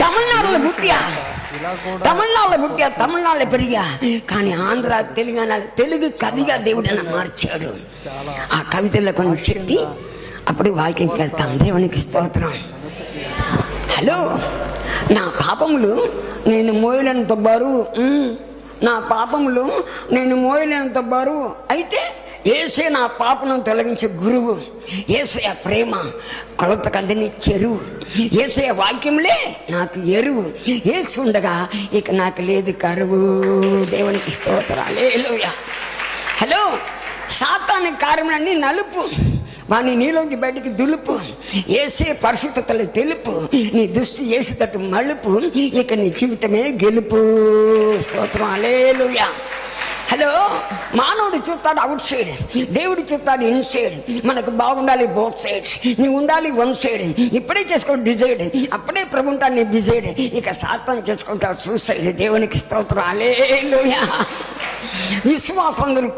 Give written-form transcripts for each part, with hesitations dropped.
తమిళనాడులో పుట్టియా, తమిళనాడులో పెరిగా, కానీ ఆంధ్ర తెలుగు కవిగా దేవుడు నన్ను మార్చాడు. ఆ కవితల్లో కొన్ని చెప్పి అప్పుడు వాక్యంకి వెళ్తాం. దేవునికి స్తోత్రం. హలో, నా పాపములు నేను మోయలేనంత బరువు, నా పాపములు నేను మోయలేనంత బరువు. అయితే యేసే నా పాపను తొలగించే గురువు, యేసయ్య ప్రేమ కొలతకందని చెరువు, యేసయ్య వాక్యములే నాకు ఎరువు, యేసు ఉండగా ఇక నాకు లేదు కరువు. దేవునికి స్తోత్రాలు. హల్లెలూయా. హలో, సాతాను కార్యములన్నీ నలుపు, వాని నీలోంచి బయటికి దులుపు, యేసే పరిశుద్ధతలు తెలుపు, నీ దృష్టి యేసుతట్టు మలుపు, ఇక నీ జీవితమే గెలుపు. స్తోత్రం. హల్లెలూయా. హలో, మానవుడు చూస్తాడు అవుట్ సైడ్, దేవుడు చూస్తాడు ఇన్ సైడ్. మనకు బాగుండాలి బోత్ సైడ్స్, నువ్వు ఉండాలి వన్ సైడ్. ఇప్పుడే చేసుకో డిజైడ్, అప్పుడే ప్రభు ఉంటాడు నీ డిజైడ్. ఇక సాతం చేసుకుంటావు సూసైడ్. దేవునికి స్తోత్రం. హల్లెలూయా. విశ్వాసం అందరూ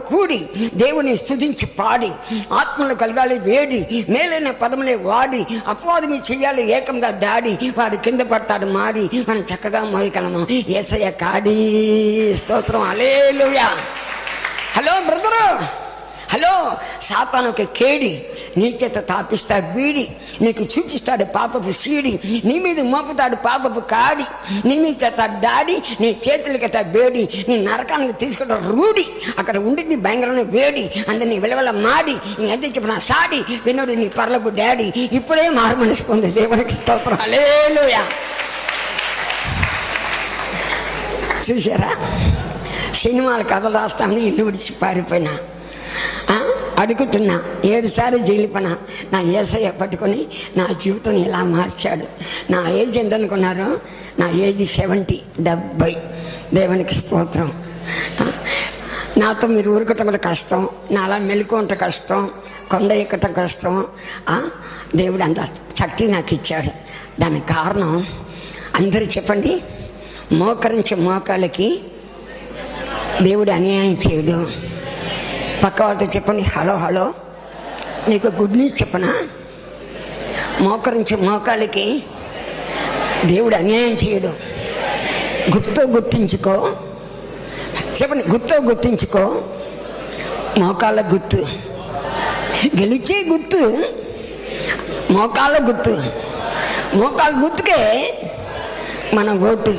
కూడి దేవుని స్తుతించి పాడి, ఆత్మలు కలగాలి వేడి, మేలైన పదములే వాడి, అపవాదమి చెయ్యాలి ఏకంగా దాడి, వాడు కింద పడతాడు మాడి, మనం చక్కగా మోయగలము యేసయ్య కాడి. స్తోత్రం. హల్లెలూయా. హలో బ్రదరు, హలో, సాతానుకి కేడి, నీ చేత తాపిస్తాడు బీడి, నీకు చూపిస్తాడు పాపపు సీడి, నీ మీద మోపుతాడు పాపపు కాడి, నీ మీద చేస్తాడు దాడి, నీ చేతులకి బేడి, నీ నరకానికి తీసుకుంటాడు రూడి, అక్కడ ఉండింది భయంకరమైన వేడి, అందరినీ విలవల మాడి, ఇంకంతే చెప్పిన సాడి, వినోడు నీ పర్లకు డాడీ. ఇప్పుడే మారు మనసు పొంది. దేవునికి స్తోత్రం. హల్లెలూయా. చూసారా, సినిమాలు కథలు రాస్తామని ఇల్లు విడిచి పారిపోయినా, అడుగుతున్నా 7 సార్లు జైలుపన నా యేసయ్య పట్టుకొని నా జీవితం ఇలా మార్చాడు. నా ఏజ్ ఎంత అనుకున్నారు? నా ఏజ్ 70. దేవునికి స్తోత్రం. నాతో మీరు ఊరుకటం కూడా కష్టం, నా అలా మెలుకుంట కష్టం, కొండ ఎక్కటం కష్టం. దేవుడు అంత శక్తి నాకు ఇచ్చాడు. దానికి కారణం అందరూ చెప్పండి, మోకరించే మోకాలకి దేవుడు అన్యాయం చేయడు. పక్క వాళ్ళతో చెప్పండి, హలో, నీకు గుడ్ న్యూస్ చెప్పనా? మోకరించే మోకాలకి దేవుడు అన్యాయం చేయడు. గుర్తుంచుకో. చెప్పండి, గుర్తుంచుకో. మోకాళ్ళ గుర్తు, గెలిచే గుర్తు, మోకాళ్ళ గుర్తు. మోకాళ్ళ గుర్తుకే మన ఓటు.